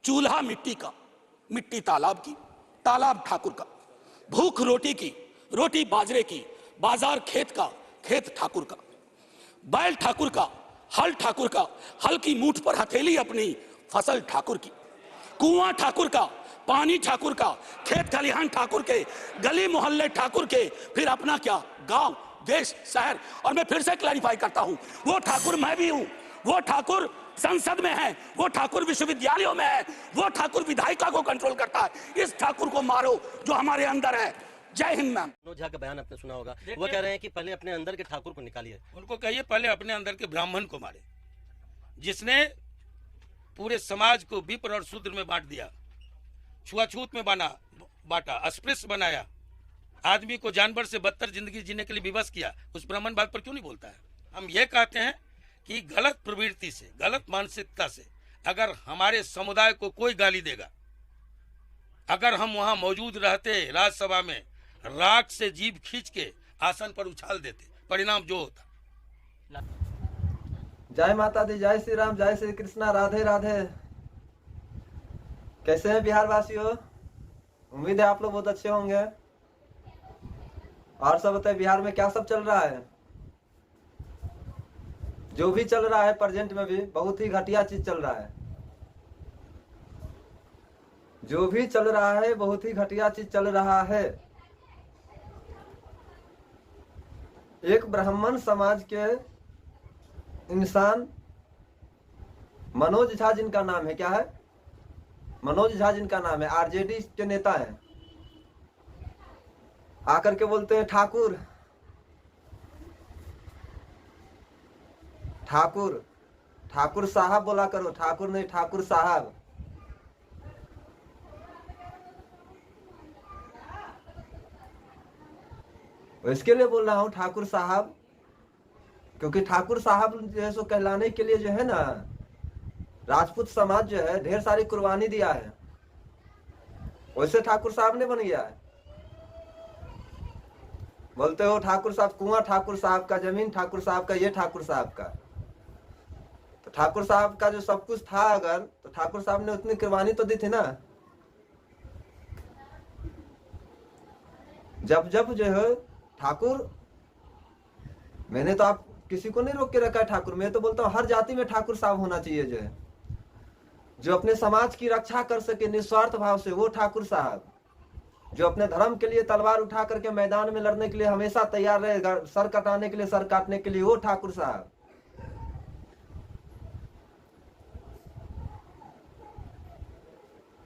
चूल्हा मिट्टी का, मिट्टी तालाब की, तालाब ठाकुर का, भूख रोटी की, रोटी बाजरे की, बाजार खेत का, खेत ठाकुर का, बैल ठाकुर का, हल ठाकुर का, हल की मूठ पर हथेली अपनी, फसल ठाकुर की, कुआं ठाकुर का, पानी ठाकुर का, खेत खलिहान ठाकुर के, गली मोहल्ले ठाकुर के, फिर अपना क्या, गांव, देश, शहर। और मैं फिर से क्लैरिफाई करता हूं, वो ठाकुर मैं भी हूं, वो ठाकुर संसद में है, वो ठाकुर विश्वविद्यालयों में है, वो ठाकुर विधायिका को कंट्रोल करता है। इस ठाकुर को मारो जो हमारे अंदर है। जय हिंद। मैम, मनोज झा का बयान आपने सुना होगा, वो कह रहे हैं कि पहले अपने अंदर के ठाकुर को निकालिए। उनको कहिए पहले अपने अंदर के ब्राह्मण को मारे, जिसने पूरे समाज को विप्र और शूद्र में बांट दिया, छुआछूत में बांटा, अस्पृश्य बनाया, आदमी को जानवर से बदतर जिंदगी जीने के लिए विवश किया। उस ब्राह्मण बात पर क्यों नहीं बोलता है? हम ये कहते हैं कि गलत प्रवृत्ति से, गलत मानसिकता से अगर हमारे समुदाय को कोई गाली देगा, अगर हम वहां मौजूद रहते राज्यसभा में, राख से जीभ खींच के आसन पर उछाल देते, परिणाम जो होता। जय माता दी, जय श्री राम, जय श्री कृष्णा, राधे राधे। कैसे हैं बिहार वासियों? उम्मीद है आप लोग बहुत अच्छे होंगे। और सब बताए, बिहार में क्या सब चल रहा है? जो भी चल रहा है प्रेजेंट में भी बहुत ही घटिया चीज चल रहा है। जो भी चल रहा है बहुत ही घटिया चीज चल रहा है। एक ब्राह्मण समाज के इंसान मनोज झा जिनका नाम है, क्या है? मनोज झा जिनका नाम है, आरजेडी के नेता हैं, आकर के बोलते हैं ठाकुर ठाकुर ठाकुर साहब बोला करो, ठाकुर नहीं ठाकुर साहब। इसके लिए बोल रहा हूं ठाकुर साहब, क्योंकि ठाकुर साहब जो है सो कहलाने के लिए जो है ना, राजपूत समाज जो है ढेर सारी कुर्बानी दिया है, वैसे ठाकुर साहब ने बन गया है। बोलते हो ठाकुर साहब, कुआं ठाकुर साहब का, जमीन ठाकुर साहब का, ये ठाकुर साहब का। तो ठाकुर साहब का जो सब कुछ था अगर, तो ठाकुर साहब ने उतनी कुर्बानी तो दी थी ना। जब जब जो है ठाकुर, मैंने तो आप किसी को नहीं रोक के रखा है ठाकुर, मैं तो बोलता हूँ हर जाति में ठाकुर साहब होना चाहिए, जो है जो अपने समाज की रक्षा कर सके निस्वार्थ भाव से, वो ठाकुर साहब। जो अपने धर्म के लिए तलवार उठा करके मैदान में लड़ने के लिए हमेशा तैयार रहेगा, सर कटाने के लिए, सर काटने के लिए, वो ठाकुर साहब।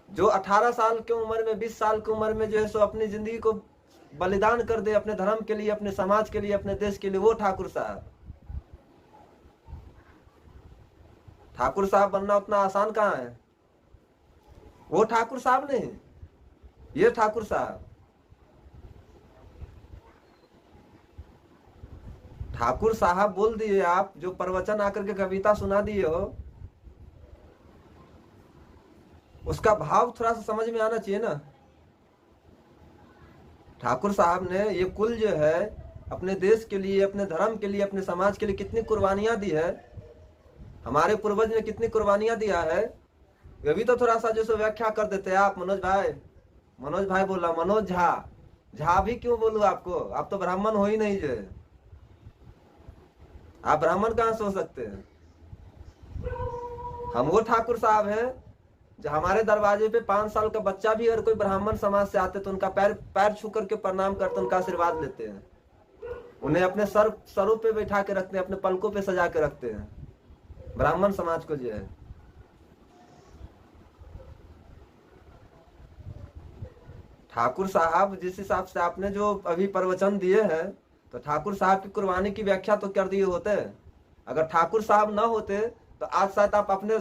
जो 18 साल की उम्र में, 20 साल की उम्र में जो है सो अपनी जिंदगी को बलिदान कर दे अपने धर्म के लिए, अपने समाज के लिए, अपने देश के लिए, वो ठाकुर साहब। ठाकुर साहब बनना उतना आसान कहाँ है? वो ठाकुर साहब नहीं, ये ठाकुर साहब। ठाकुर साहब बोल दिए आप, जो प्रवचन आकर के कविता सुना दिए हो, उसका भाव थोड़ा सा समझ में आना चाहिए ना। ठाकुर साहब ने ये कुल जो है अपने देश के लिए, अपने धर्म के लिए, अपने समाज के लिए कितनी कुर्बानियां दी है, हमारे पूर्वज ने कितनी कुर्बानियां दिया है, ये भी तो थोड़ा सा जैसे व्याख्या कर देते हैं आप। मनोज भाई, मनोज भाई बोला, मनोज झा, झा भी क्यों बोलूं आपको? आप तो ब्राह्मण हो ही नहीं, जो है आप ब्राह्मण कहां से हो सकते हैं? हम वो ठाकुर साहब हैं जो हमारे दरवाजे पे 5 साल का बच्चा भी अगर कोई ब्राह्मण समाज से आते तो उनका पैर छू करके प्रणाम करते, उनका आशीर्वाद लेते हैं, उन्हें अपने सरों पे बैठा के रखते हैं, अपने पलकों पे सजा के रखते हैं, ब्राह्मण समाज को जो है। ठाकुर साहब जिस हिसाब से आपने जो अभी प्रवचन दिए हैं, तो ठाकुर साहब की कुर्बानी की व्याख्या तो कर दिए होते। अगर ठाकुर साहब ना होते तो आज शायद आप अपने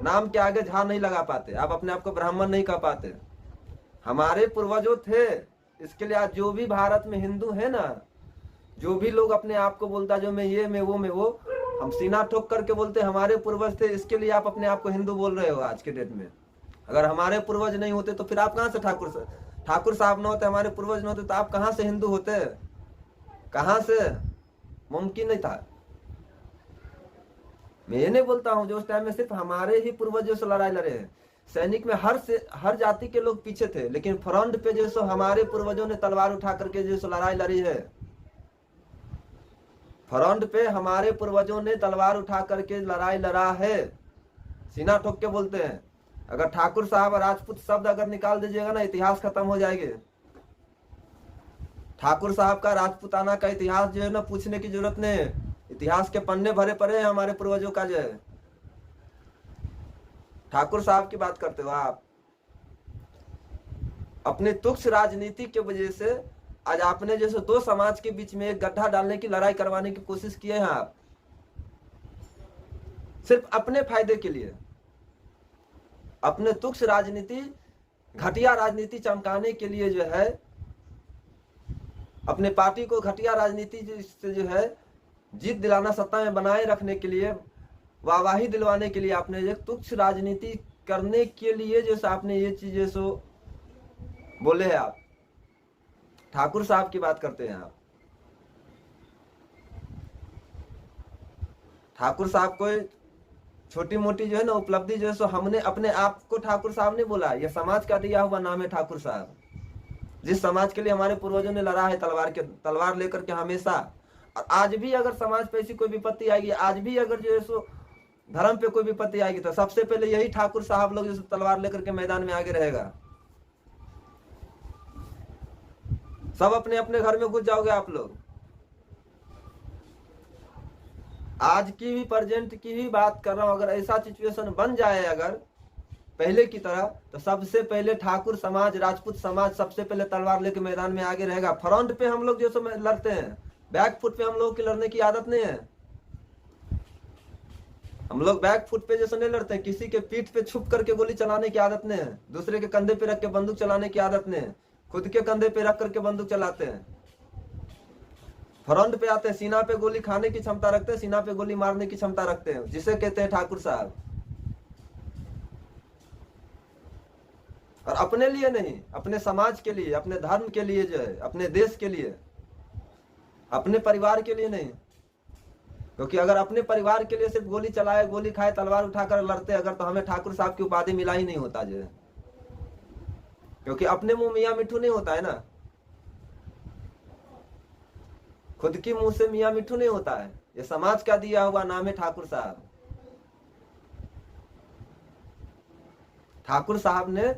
नाम के आगे झा नहीं लगा पाते, आप अपने आप को ब्राह्मण नहीं कह पाते। हमारे पूर्वजों थे, इसके लिए आज जो भी भारत में हिंदू है ना, जो भी लोग अपने आप को बोलता जो मैं ये, मैं वो, हम सीना ठोक करके बोलते हमारे पूर्वज थे, इसके लिए आप अपने आप को हिंदू बोल रहे हो आज के डेट में। अगर हमारे पूर्वज नहीं होते तो फिर आप कहां से ठाकुर साहब न होते, हमारे पूर्वज न होते, तो आप कहां से हिंदू होते? कहां से? मुमकिन नहीं था। मैं ये नहीं बोलता हूं जो उस टाइम में सिर्फ हमारे ही पूर्वजों से लड़ाई लड़े हैं, सैनिक में हर जाति के लोग पीछे थे, लेकिन फ्रंट पे जो सो हमारे पूर्वजों ने तलवार उठा करके जो सो लड़ाई लड़ी है। फ्रंट पे हमारे पूर्वजों ने तलवार उठा करके लड़ाई लड़ा है, सीना ठोक के बोलते हैं। अगर ठाकुर साहब और राजपूत शब्द अगर निकाल दीजिएगा ना, इतिहास खत्म हो जाएगी। ठाकुर साहब का राजपूताना का इतिहास जो है ना, पूछने की जरूरत नहीं है। इतिहास के पन्ने भरे पड़े हैं हमारे पूर्वजों का जो है। ठाकुर साहब की बात करते हो आप। अपने तुच्छ राजनीति के वजह से आज आपने जैसे दो समाज के बीच में एक गड्ढा डालने की, लड़ाई करवाने की कोशिश किए हैं आप, सिर्फ अपने फायदे के लिए। अपने तुच्छ राजनीति, घटिया राजनीति चमकाने के लिए जो है, अपने पार्टी को घटिया राजनीति से जो है जीत दिलाना, सत्ता में बनाए रखने के लिए, वाहवाही दिलवाने के लिए आपने एक तुच्छ राजनीति करने के लिए जैसे आपने ये चीजें सो बोले हैं आप। ठाकुर साहब की बात करते हैं आप। ठाकुर साहब को छोटी मोटी जो है ना उपलब्धि जो है सो हमने अपने आप को ठाकुर साहब ने बोला, यह समाज का दिया हुआ नाम है ठाकुर साहब। जिस समाज के लिए हमारे पूर्वजों ने लड़ा है तलवार लेकर के हमेशा, और आज भी अगर समाज पे ऐसी कोई विपत्ति आएगी, आज भी अगर जो है सो धर्म पे कोई विपत्ति आएगी, तो सबसे पहले यही ठाकुर साहब लोग जो तलवार लेकर के मैदान में आगे रहेगा। सब अपने अपने घर में घुस जाओगे आप लोग। आज की भी प्रेजेंट की भी बात कर रहा हूं, अगर ऐसा सिचुएशन बन जाए अगर पहले की तरह, तो सबसे पहले ठाकुर समाज, राजपूत समाज सबसे पहले तलवार लेके मैदान में आगे रहेगा। फ्रंट पे हम लोग जो लड़ते हैं, बैक फुट पे हम लोग की लड़ने की आदत नहीं है। हम लोग बैक फुट पे जैसे नहीं लड़ते हैं, किसी के पीठ पे छुप करके गोली चलाने की आदत नहीं है, दूसरे के कंधे पे रख के बंदूक चलाने की आदत नहीं है, खुद के कंधे पे रख करके बंदूक चलाते हैं। फ्रंट पे आते हैं, सीना पे गोली खाने की क्षमता रखते हैं, सीना पे गोली मारने की क्षमता रखते हैं, जिसे कहते हैं ठाकुर साहब। और अपने लिए नहीं, अपने समाज के लिए, अपने धर्म के लिए जो है, अपने देश के लिए, अपने परिवार के लिए नहीं। क्योंकि अगर अपने परिवार के लिए सिर्फ गोली चलाए, गोली खाए, तलवार उठाकर लड़ते अगर, तो हमें ठाकुर साहब की उपाधि मिला ही नहीं होता जो है। क्योंकि अपने मुंह मियाँ मिठू नहीं होता है ना, खुद की मुंह से मियाँ मिठू नहीं होता है। ये समाज का दिया हुआ नाम है ठाकुर साहब। ठाकुर साहब ने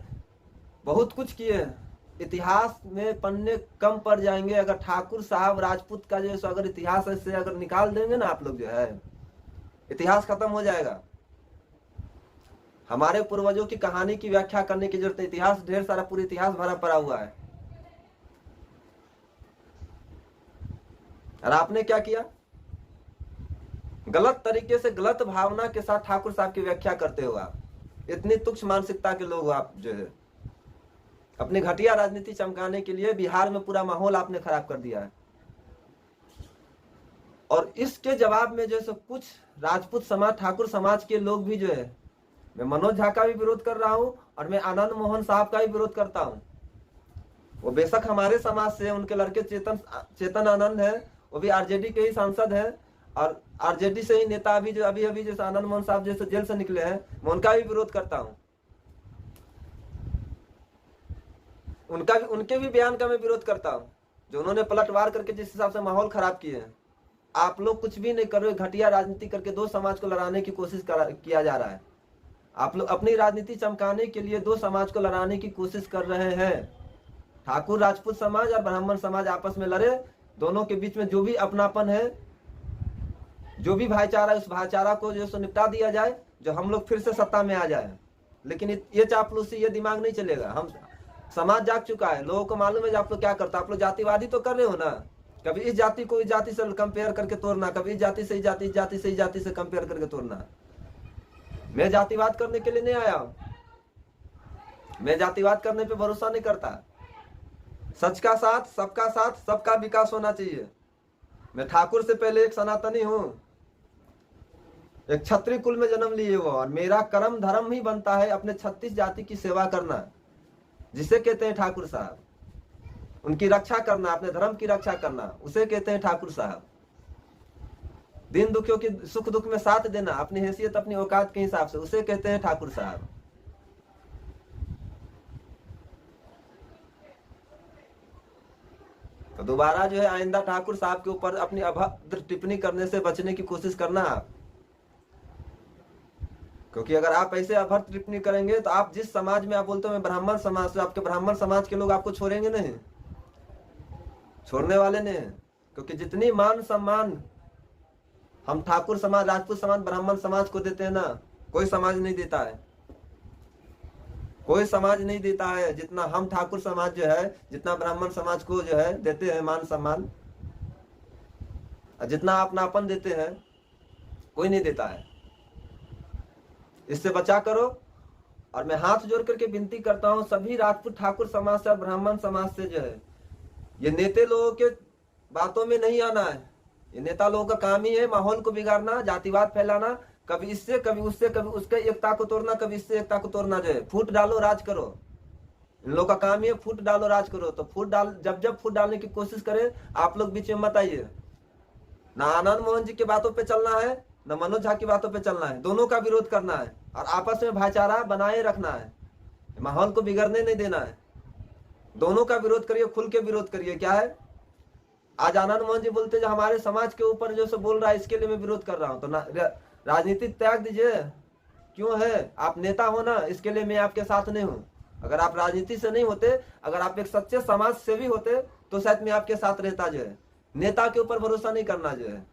बहुत कुछ किए। इतिहास में पन्ने कम पड़ जाएंगे अगर ठाकुर साहब राजपूत का जो अगर इतिहास से अगर निकाल देंगे ना आप लोग जो है, इतिहास खत्म हो जाएगा। हमारे पूर्वजों की कहानी की व्याख्या करने की जरूरत है। इतिहास ढेर सारा, पूरी इतिहास भरा पड़ा हुआ है। और आपने क्या किया? गलत तरीके से, गलत भावना के साथ ठाकुर साहब की व्याख्या करते हो आप। इतनी तुच्छ मानसिकता के लोग आप जो है, अपनी घटिया राजनीति चमकाने के लिए बिहार में पूरा माहौल आपने खराब कर दिया है। और इसके जवाब में जो है कुछ राजपूत समाज, ठाकुर समाज के लोग भी जो है, मैं मनोज झा का भी विरोध कर रहा हूं और मैं आनंद मोहन साहब का भी विरोध करता हूं। वो बेशक हमारे समाज से, उनके लड़के चेतन आनंद है, वो भी आरजेडी के ही सांसद हैं, और आरजेडी से ही नेता अभी जैसे आनंद मोहन साहब जैसे जेल से निकले हैं, मैं उनका भी विरोध करता हूं। उनके भी बयान का मैं विरोध करता हूं, जो उन्होंने पलटवार करके जिस हिसाब से माहौल खराब किए हैं। आप लोग कुछ भी नहीं कर रहे, घटिया राजनीति करके दो समाज को लड़ाने की कोशिश किया जा रहा है। आप लोग अपनी राजनीति चमकाने के लिए दो समाज को लड़ाने की कोशिश कर रहे हैं। ठाकुर राजपूत समाज और ब्राह्मण समाज आपस में लड़े, दोनों के बीच में जो भी अपनापन है, जो भी भाईचारा है, उस भाईचारा को जो सो निपटा दिया जाए, जो हम लोग फिर से सत्ता में आ जाए। लेकिन ये चापलूसी, ये दिमाग नहीं चलेगा। हम समाज जाग चुका है, लोगों को मालूम है आप लोग क्या करता। आप लोग जातिवादी तो कर रहे हो ना, कभी इस जाति को इस जाति से कंपेयर करके तोड़ना, कभी इस जाति से इस जाति, इस जाति से इस जाति से कंपेयर करके तोड़ना। मैं जातिवाद करने के लिए नहीं आया हूं, मैं जातिवाद करने पे भरोसा नहीं करता। सच का साथ, सबका साथ, सबका विकास होना चाहिए। मैं ठाकुर से पहले एक सनातनी हूं, एक क्षत्रिय कुल में जन्म लिए हुआ, और मेरा कर्म धर्म ही बनता है अपने 36 जाति की सेवा करना, जिसे कहते हैं ठाकुर साहब। उनकी रक्षा करना, अपने धर्म की रक्षा करना, उसे कहते हैं ठाकुर साहब। दिन दुखियों की सुख दुख में साथ देना, अपनी हैसियत, अपनी औकात के हिसाब से, उसे कहते हैं ठाकुर साहब। तो दोबारा जो है आइंदा ठाकुर साहब के ऊपर अपनी अभद्र टिप्पणी करने से बचने की कोशिश करना आप, क्योंकि अगर आप ऐसे अभद्र टिप्पणी करेंगे तो आप जिस समाज में आप बोलते हो मैं ब्राह्मण समाज से, आपके ब्राह्मण समाज के लोग आपको छोड़ेंगे नहीं, छोड़ने वाले नहीं। क्योंकि जितनी मान सम्मान हम ठाकुर समाज, राजपूत समाज, ब्राह्मण समाज को देते हैं ना, कोई समाज नहीं देता है, कोई समाज नहीं देता है जितना हम ठाकुर समाज जो है, जितना ब्राह्मण समाज को जो है देते हैं मान सम्मान, जितना अपनापन देते हैं कोई नहीं देता है। इससे बचा करो। और मैं हाथ जोड़ करके विनती करता हूं सभी राजपूत ठाकुर समाज से और ब्राह्मण समाज से जो है, ये नेता लोगों के बातों में नहीं आना है। ये नेता लोगों का काम ही है माहौल को बिगाड़ना, जातिवाद फैलाना, कभी इससे कभी उससे कभी उसके एकता को तोड़ना, कभी इससे एकता को तोड़ना, जो है फूट डालो राज करो। इन लोगों का काम ही है फूट डालो राज करो। तो फूट डाल, जब फूट डालने की कोशिश करें आप लोग बीच में मत आइए। ना आनंद मोहन जी की बातों पे चलना है, न मनोज झा की बातों पे चलना है, दोनों का विरोध करना है और आपस में भाईचारा बनाए रखना है, माहौल को बिगड़ने नहीं देना है। दोनों का विरोध करिए, खुल के विरोध करिए। क्या है आज आनंद मोहन जी बोलते जो हमारे समाज के ऊपर जो से बोल रहा है इसके लिए मैं विरोध कर रहा हूं, तो राजनीति त्याग दीजिए। क्यों है आप नेता हो ना, इसके लिए मैं आपके साथ नहीं हूं। अगर आप राजनीति से नहीं होते, अगर आप एक सच्चे समाज सेवी होते तो शायद मैं आपके साथ रहता। जो है नेता के ऊपर भरोसा नहीं करना, जो है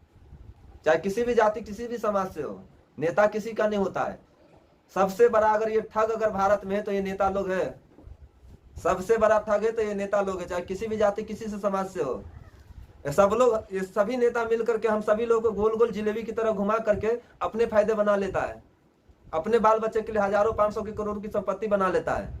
चाहे किसी भी जाति किसी भी समाज से हो, नेता किसी का नहीं होता है। सबसे बड़ा अगर ये ठग अगर भारत में है तो ये नेता लोग है, सबसे बड़ा ठग है तो ये नेता लोग है, चाहे किसी भी जाति किसी से समाज से हो। ये सब लोग, ये सभी नेता मिल करके हम सभी लोगों को गोल गोल जिलेबी की तरह घुमा करके अपने फायदे बना लेता है, अपने बाल बच्चे के लिए हजारों 500 की करोड़ की संपत्ति बना लेता है।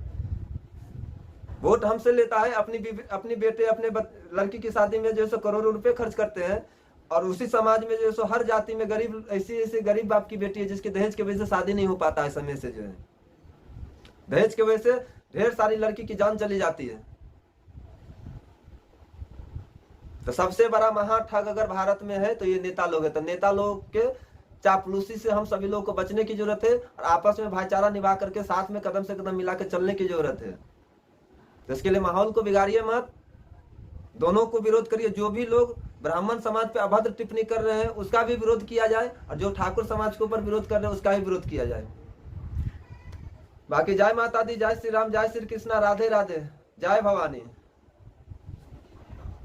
वोट हमसे लेता है, अपनी बेटे अपने लड़की की शादी में जो है करोड़ों रुपए खर्च करते हैं, और उसी समाज में जो है हर जाति में गरीब ऐसी गरीब बाप की बेटी है जिसके दहेज की वजह से शादी नहीं हो पाता है समय से। जो है दहेज की वजह से ढेर सारी लड़की की जान चली जाती है। तो सबसे बड़ा महाठग अगर भारत में है तो ये नेता लोग है। तो नेता लोग के चापलूसी से हम सभी लोगों को बचने की जरूरत है और आपस में भाईचारा निभा करके साथ में कदम से कदम मिला के चलने की जरूरत है। तो इसके लिए माहौल को बिगाड़िए मत, दोनों को विरोध करिए। जो भी लोग ब्राह्मण समाज पे अभद्र टिप्पणी कर रहे हैं उसका भी विरोध किया जाए, और जो ठाकुर समाज के ऊपर विरोध कर रहे हैं उसका भी विरोध किया जाए। बाकी जय माता दी, जय श्री राम, जय श्री कृष्णा, राधे राधे, जय भवानी।